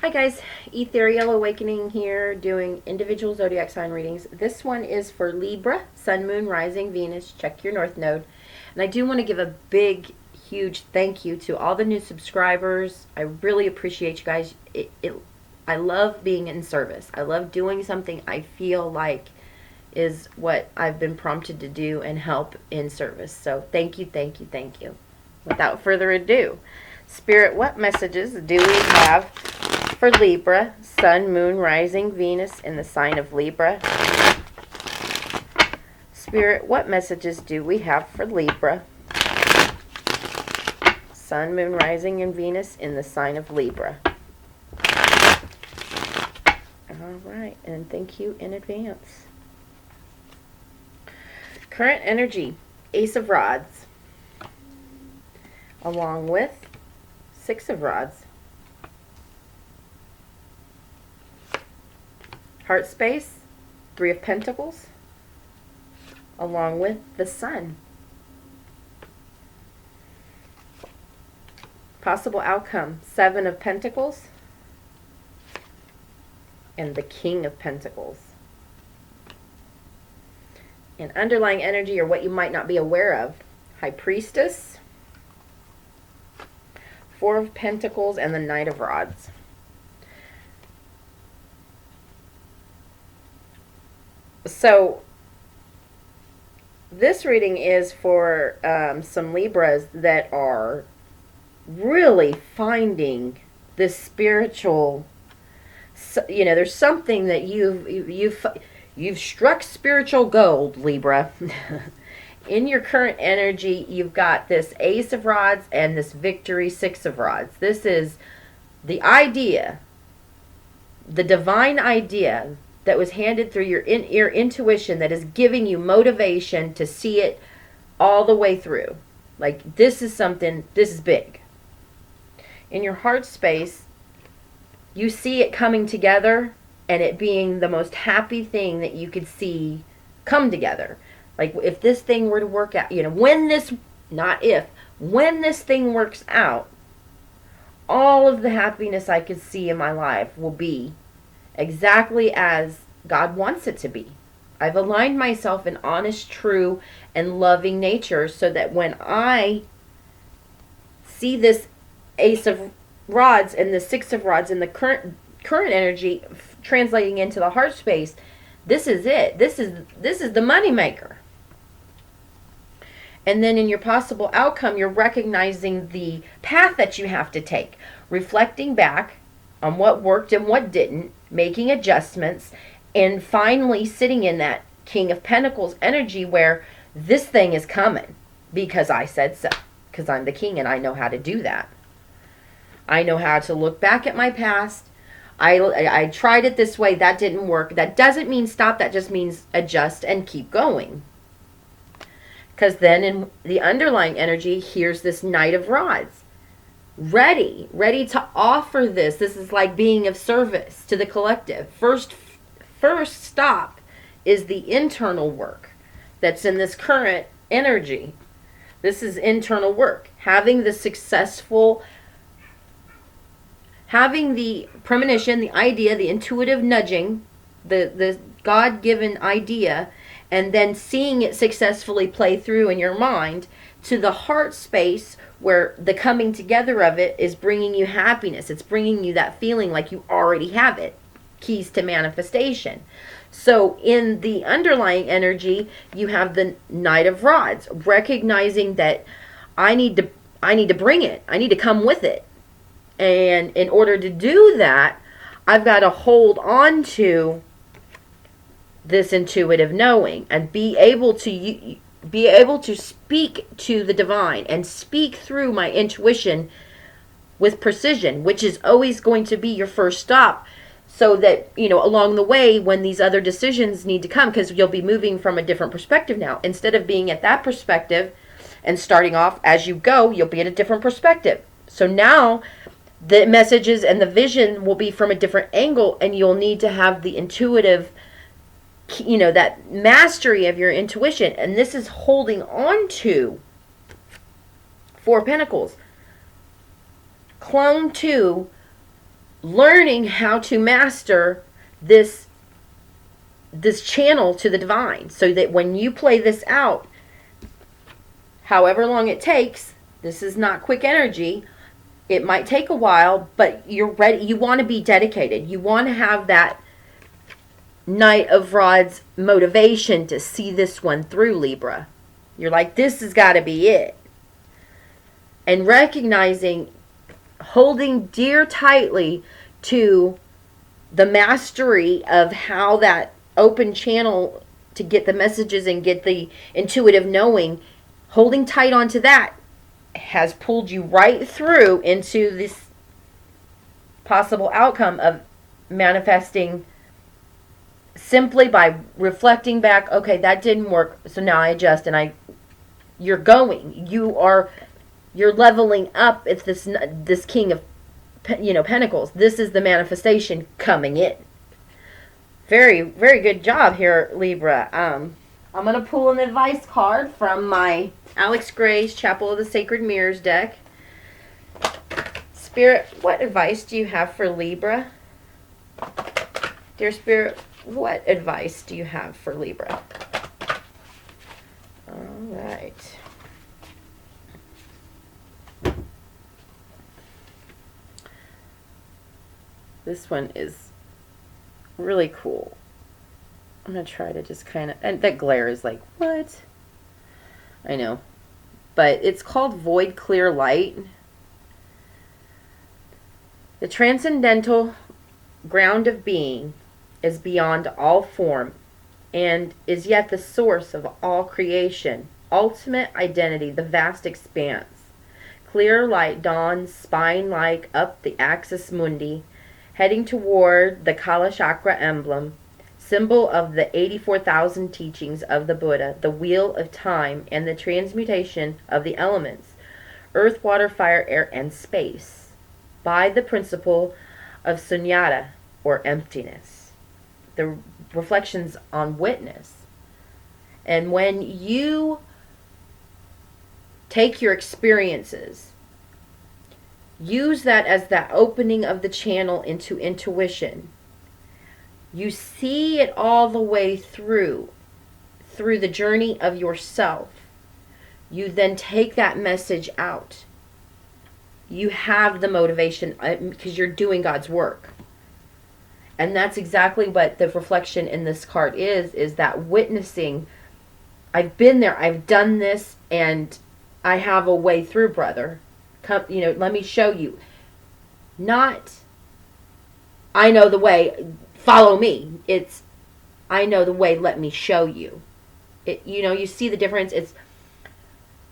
Hi guys, Ethereal Awakening here doing individual zodiac sign readings. This one is for Libra, Sun, Moon, Rising, Venus. Check your North Node. And I do want to give a big, huge thank you to all the new subscribers. I really appreciate you guys. I love being in service. I love doing something I feel like is what I've been prompted to do and help in service. So thank you, thank you, thank you. Without further ado, Spirit, what messages do we have for Libra, Sun, Moon, Rising, Venus in the sign of Libra? Spirit, what messages do we have for Libra, Sun, Moon, Rising, and Venus in the sign of Libra? All right, and thank you in advance. Current energy, Ace of Rods, along with Six of Rods. Heart space, Three of Pentacles, along with the Sun. Possible outcome, Seven of Pentacles and the King of Pentacles. And underlying energy, or what you might not be aware of, High Priestess, Four of Pentacles, and the Knight of Rods. So this reading is for some Libras that are really finding this spiritual, there's something that you've struck spiritual gold, Libra. In your current energy, you've got this Ace of Rods and this Victory, Six of Rods. This is the idea, the divine idea that was handed through your intuition that is giving you motivation to see it all the way through. Like, this is something, this is big. In your heart space, you see it coming together and it being the most happy thing that you could see come together. Like, if this thing were to work out, when this thing works out, all of the happiness I could see in my life will be exactly as God wants it to be. I've aligned myself in honest, true, and loving nature so that when I see this Ace of Rods and the Six of Rods and the current energy translating into the heart space, this is it. This is the money maker. And then in your possible outcome, you're recognizing the path that you have to take, reflecting back on what worked and what didn't, making adjustments, and finally sitting in that King of Pentacles energy where this thing is coming because I said so, because I'm the king and I know how to do that. I know how to look back at my past. I tried it this way, that didn't work. That doesn't mean stop, that just means adjust and keep going. Because then in the underlying energy, here's this Knight of Rods. Ready to offer this. This is like being of service to the collective. First stop is the internal work that's in this current energy. This is internal work. Having the premonition, the idea, the intuitive nudging, the God-given idea, and then seeing it successfully play through in your mind to the heart space where the coming together of it is bringing you happiness. It's bringing you that feeling like you already have it. Keys to manifestation. So in the underlying energy, you have the Knight of Rods, recognizing that I need to bring it. I need to come with it. And in order to do that, I've got to hold on to this intuitive knowing and be able to speak to the divine and speak through my intuition with precision, which is always going to be your first stop, so that, along the way when these other decisions need to come, because you'll be moving from a different perspective now. Instead of being at that perspective and starting off as you go, you'll be at a different perspective. So now the messages and the vision will be from a different angle, and you'll need to have the intuitive, that mastery of your intuition. And this is holding on to Four of Pentacles. Clung to learning how to master this channel to the divine, so that when you play this out, however long it takes, this is not quick energy. It might take a while, but you're ready. You want to be dedicated. You want to have that Knight of Rods motivation to see this one through, Libra. You're like, this has got to be it. And recognizing, holding dear tightly to the mastery of how that open channel to get the messages and get the intuitive knowing, holding tight onto that has pulled you right through into this possible outcome of manifesting simply by reflecting back. Okay, that didn't work, so now I adjust, and you're going. You're leveling up. It's this King of Pentacles. This is the manifestation coming in. Very, very good job here, Libra. I'm going to pull an advice card from my Alex Gray's Chapel of the Sacred Mirrors deck. Spirit, what advice do you have for Libra? Dear Spirit, what advice do you have for Libra? All right. This one is really cool. I'm going to try to just kind of... And that glare is like, what? I know. But it's called Void Clear Light. The transcendental ground of being is beyond all form and is yet the source of all creation. Ultimate identity, the vast expanse. Clear light dawns spine-like up the axis mundi, heading toward the Kala Chakra emblem, symbol of the 84,000 teachings of the Buddha, the wheel of time, and the transmutation of the elements, earth, water, fire, air, and space, by the principle of sunyata, or emptiness. The reflections on witness. And when you take your experiences, use that as that opening of the channel into intuition. You see it all the way through the journey of yourself. You then take that message out. You have the motivation because you're doing God's work. And that's exactly what the reflection in this card is that witnessing. I've been there, I've done this, and I have a way through, brother. Come, let me show you. Not, I know the way, follow me. It's, I know the way, let me show you. You see the difference. It's,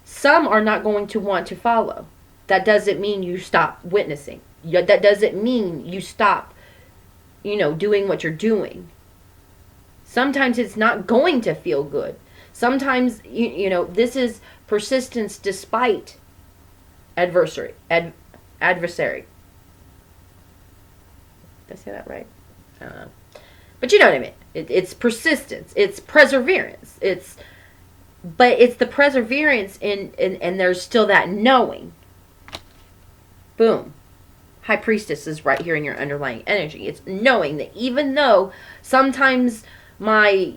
some are not going to want to follow. That doesn't mean you stop witnessing. That doesn't mean you stop, doing what you're doing. Sometimes it's not going to feel good. Sometimes, this is persistence despite adversary. Adversary. Did I say that right? I don't know. But you know what I mean. It's persistence. It's perseverance. But it's the perseverance and there's still that knowing. Boom. High Priestess is right here in your underlying energy. It's knowing that even though sometimes my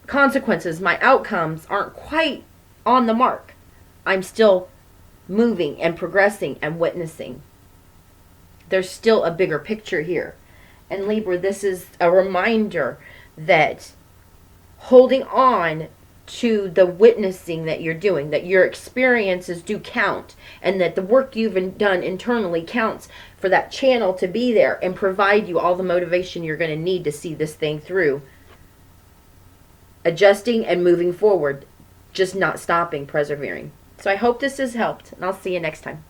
consequences, my outcomes aren't quite on the mark, I'm still moving and progressing and witnessing. There's still a bigger picture here. And Libra, this is a reminder that holding on to the witnessing that you're doing, that your experiences do count, and that the work you've done internally counts for that channel to be there and provide you all the motivation you're going to need to see this thing through. Adjusting and moving forward, just not stopping, persevering. So I hope this has helped, and I'll see you next time.